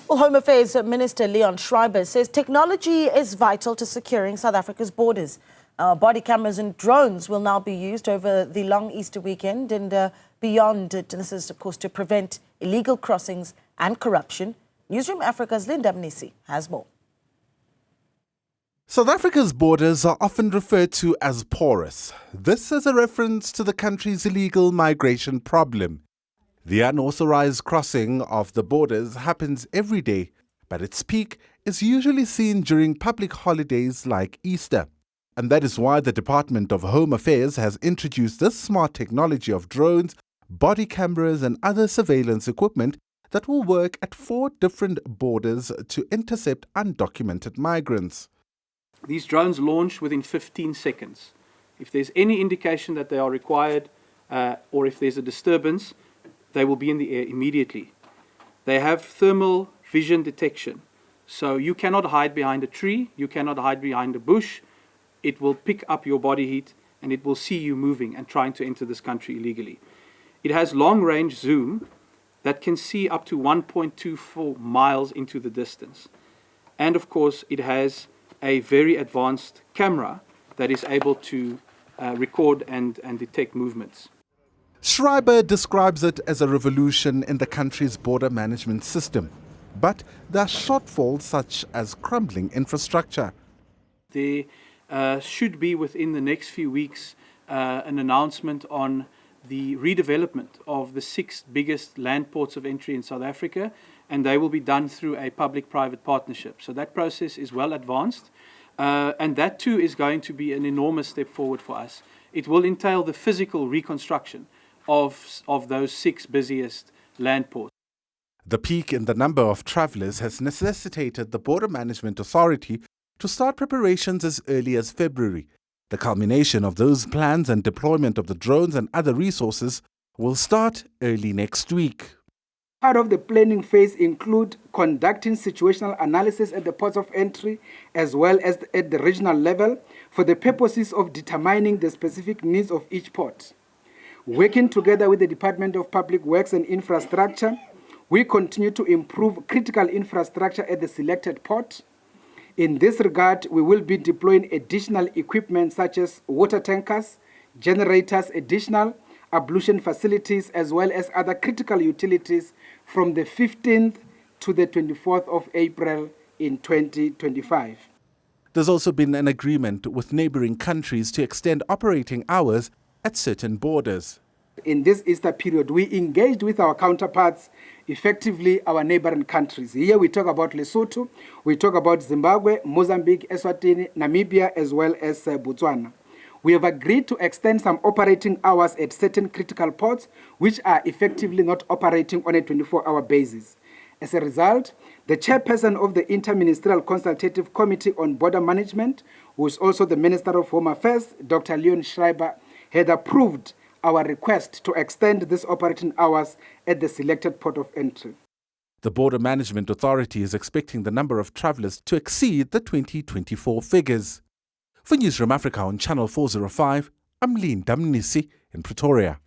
Well, Home Affairs Minister Leon Schreiber says technology is vital to securing South Africa's borders. Body cameras and drones will now be used over the long Easter weekend and beyond. This is, of course, to prevent illegal crossings and corruption. Newzroom Afrika's Mnisi has more. South Africa's borders are often referred to as porous. This is a reference to the country's illegal migration problem. The unauthorized crossing of the borders happens every day, but its peak is usually seen during public holidays like Easter. And that is why the Department of Home Affairs has introduced this smart technology of drones, body cameras and other surveillance equipment that will work at 4 different borders to intercept undocumented migrants. These drones launch within 15 seconds. If there's any indication that they are required or if there's a disturbance, they will be in the air immediately. They have thermal vision detection. So you cannot hide behind a tree, you cannot hide behind a bush. It will pick up your body heat and it will see you moving and trying to enter this country illegally. It has long-range zoom that can see up to 1.24 miles into the distance. And of course, it has a very advanced camera that is able to record and detect movements. Schreiber describes it as a revolution in the country's border management system. But there are shortfalls such as crumbling infrastructure. There should be within the next few weeks an announcement on the redevelopment of the 6 biggest land ports of entry in South Africa, and they will be done through a public-private partnership. So that process is well advanced, and that too is going to be an enormous step forward for us. It will entail the physical reconstruction of those 6 busiest land ports. The peak in the number of travellers has necessitated the Border Management Authority to start preparations as early as February. The culmination of those plans and deployment of the drones and other resources will start early next week. Part of the planning phase include conducting situational analysis at the ports of entry as well as at the regional level for the purposes of determining the specific needs of each port. Working together with the Department of Public Works and Infrastructure, we continue to improve critical infrastructure at the selected port. In this regard, we will be deploying additional equipment such as water tankers, generators, additional ablution facilities, as well as other critical utilities from the 15th to the 24th of April in 2025. There's also been an agreement with neighbouring countries to extend operating hours at certain borders. In this Easter period, we engaged with our counterparts, effectively our neighboring countries. Here we talk about Lesotho, we talk about Zimbabwe, Mozambique, Eswatini, Namibia, as well as Botswana. We have agreed to extend some operating hours at certain critical ports, which are effectively not operating on a 24-hour basis. As a result, the chairperson of the Interministerial Consultative Committee on Border Management, who is also the Minister of Home Affairs, Dr. Leon Schreiber, had approved our request to extend these operating hours at the selected port of entry. The Border Management Authority is expecting the number of travellers to exceed the 2024 figures. For Newzroom Afrika on Channel 405, I'm Mnisi in Pretoria.